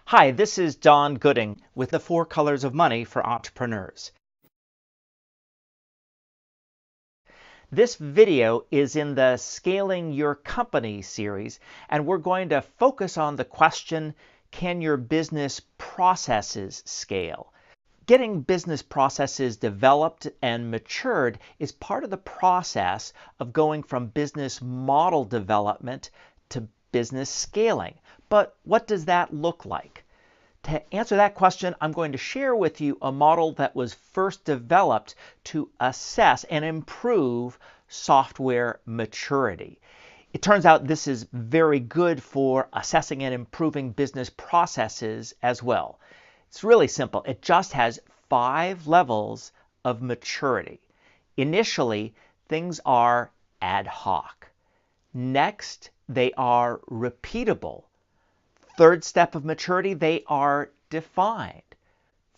Hi, this is Don Gooding with the 4 Colors of Money for Entrepreneurs. This video is in the Scaling Your Company series, and we're going to focus on the question, can your business processes scale? Getting business processes developed and matured is part of the process of going from business model development to business scaling. But what does that look like? To answer that question, I'm going to share with you a model that was first developed to assess and improve software maturity. It turns out this is very good for assessing and improving business processes as well. It's really simple. It just has 5 levels of maturity. Initially, things are ad hoc. Next, they are repeatable. Third step of maturity, they are defined.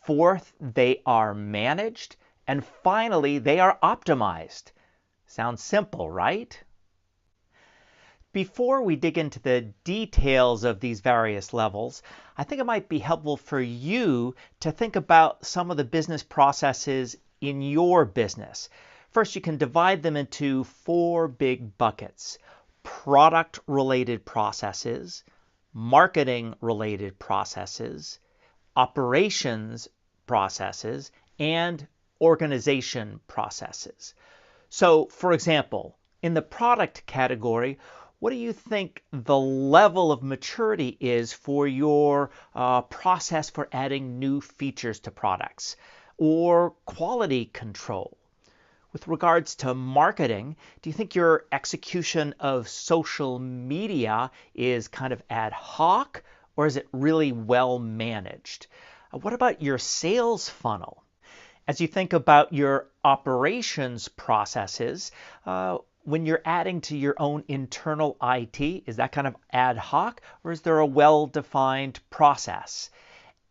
Fourth, they are managed. And finally, they are optimized. Sounds simple, right? Before we dig into the details of these various levels, I think it might be helpful for you to think about some of the business processes in your business. First, you can divide them into 4 big buckets: product-related processes, marketing-related processes, operations processes, and organization processes. So, for example, in the product category, what do you think the level of maturity is for your process for adding new features to products or quality control? With regards to marketing, do you think your execution of social media is kind of ad hoc, or is it really well managed? What about your sales funnel? As you think about your operations processes, when you're adding to your own internal IT, is that kind of ad hoc, or is there a well-defined process?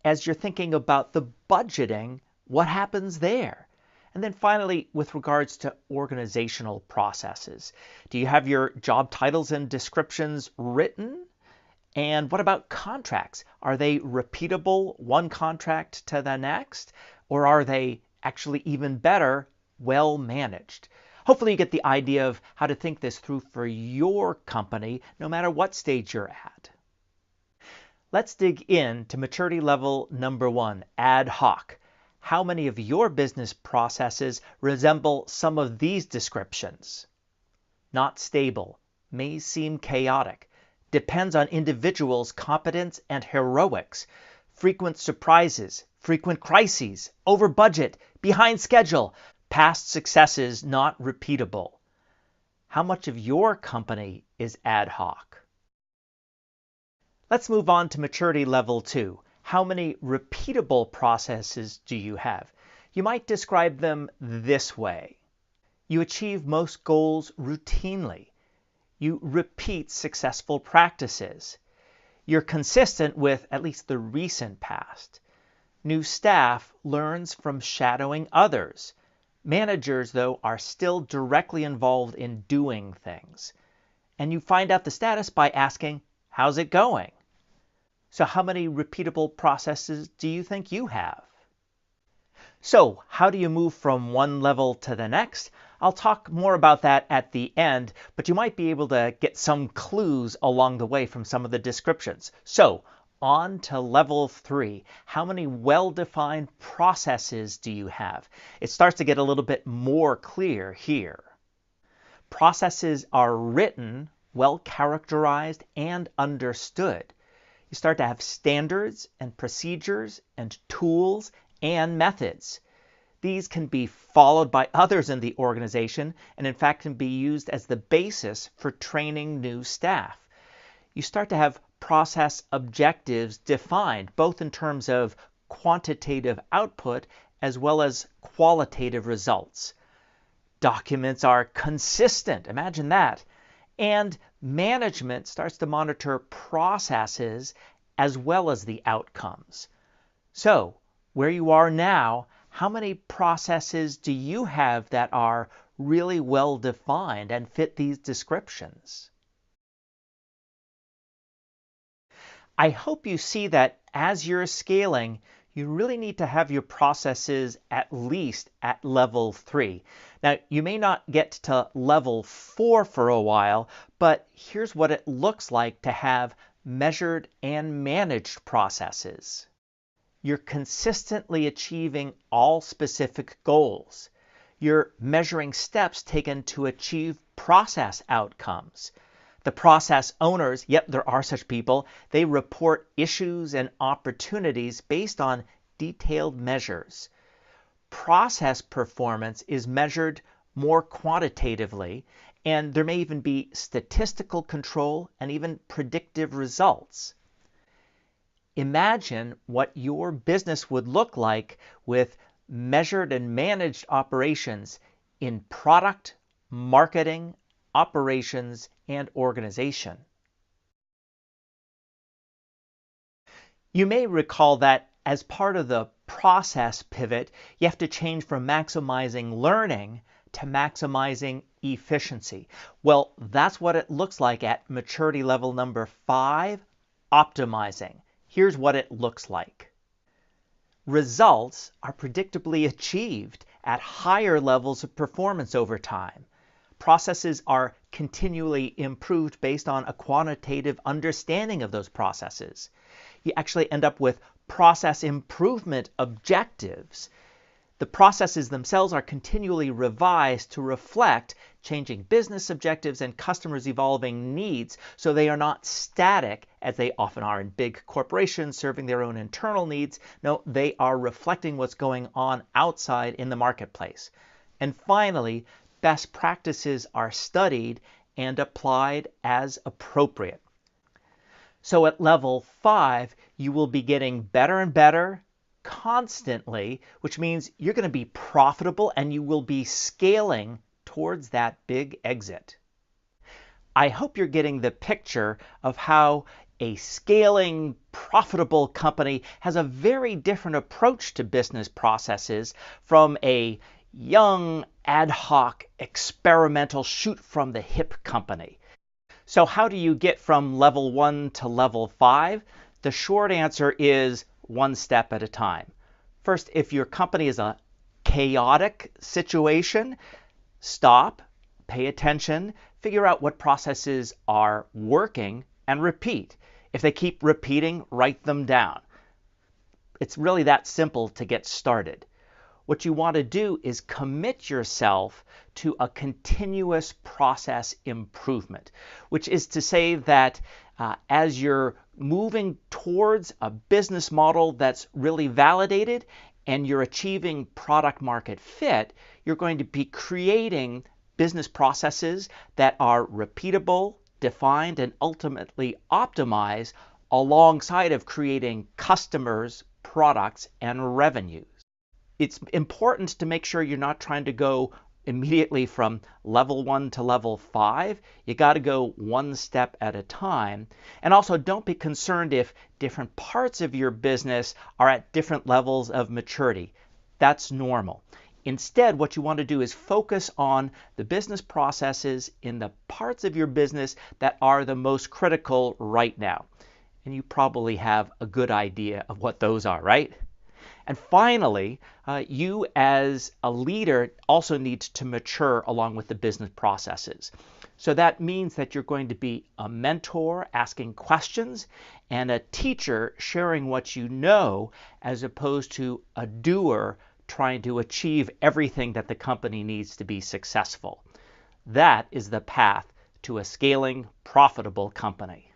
As you're thinking about the budgeting, what happens there? And then finally, with regards to organizational processes, do you have your job titles and descriptions written? And what about contracts? Are they repeatable, one contract to the next? Or are they actually even better, well managed? Hopefully you get the idea of how to think this through for your company, no matter what stage you're at. Let's dig into maturity level number 1, ad hoc. How many of your business processes resemble some of these descriptions? Not stable, may seem chaotic, depends on individuals' competence and heroics, frequent surprises, frequent crises, over budget, behind schedule, past successes not repeatable. How much of your company is ad hoc? Let's move on to maturity level 2. How many repeatable processes do you have? You might describe them this way. You achieve most goals routinely. You repeat successful practices. You're consistent with at least the recent past. New staff learns from shadowing others. Managers, though, are still directly involved in doing things. And you find out the status by asking, how's it going? So how many repeatable processes do you think you have? So how do you move from one level to the next? I'll talk more about that at the end, but you might be able to get some clues along the way from some of the descriptions. So on to level 3. How many well-defined processes do you have? It starts to get a little bit more clear here. Processes are written, well-characterized, and understood. You start to have standards and procedures and tools and methods. These can be followed by others in the organization and in fact can be used as the basis for training new staff. You start to have process objectives defined, both in terms of quantitative output as well as qualitative results. Documents are consistent, imagine that. And management starts to monitor processes as well as the outcomes. So, where you are now, how many processes do you have that are really well defined and fit these descriptions? I hope you see that as you're scaling, you really need to have your processes at least at level 3. Now, you may not get to level 4 for a while, but here's what it looks like to have measured and managed processes. You're consistently achieving all specific goals. You're measuring steps taken to achieve process outcomes. The process owners, yep, there are such people, they report issues and opportunities based on detailed measures. Process performance is measured more quantitatively, and there may even be statistical control and even predictive results. Imagine what your business would look like with measured and managed operations in product, marketing, operations, and organization. You may recall that as part of the process pivot, you have to change from maximizing learning to maximizing efficiency. Well, that's what it looks like at maturity level number 5, optimizing. Here's what it looks like. Results are predictably achieved at higher levels of performance over time. Processes are continually improved based on a quantitative understanding of those processes. You actually end up with process improvement objectives. The processes themselves are continually revised to reflect changing business objectives and customers' evolving needs, so they are not static as they often are in big corporations serving their own internal needs. No, they are reflecting what's going on outside in the marketplace. And finally, best practices are studied and applied as appropriate. So at level 5, you will be getting better and better constantly, which means you're going to be profitable and you will be scaling towards that big exit. I hope you're getting the picture of how a scaling, profitable company has a very different approach to business processes from a young, ad hoc, experimental, shoot from the hip company. So how do you get from level 1 to level 5? The short answer is one step at a time. First, if your company is a chaotic situation, stop, pay attention, figure out what processes are working, and repeat. If they keep repeating, write them down. It's really that simple to get started. What you want to do is commit yourself to a continuous process improvement, which is to say that as you're moving towards a business model that's really validated and you're achieving product market fit, you're going to be creating business processes that are repeatable, defined, and ultimately optimized alongside of creating customers, products, and revenues. It's important to make sure you're not trying to go immediately from level 1 to level 5. You got to go one step at a time. And also don't be concerned if different parts of your business are at different levels of maturity. That's normal. Instead, what you want to do is focus on the business processes in the parts of your business that are the most critical right now. And you probably have a good idea of what those are, right? And finally, you as a leader also need to mature along with the business processes. So that means that you're going to be a mentor asking questions and a teacher sharing what you know, as opposed to a doer trying to achieve everything that the company needs to be successful. That is the path to a scaling, profitable company.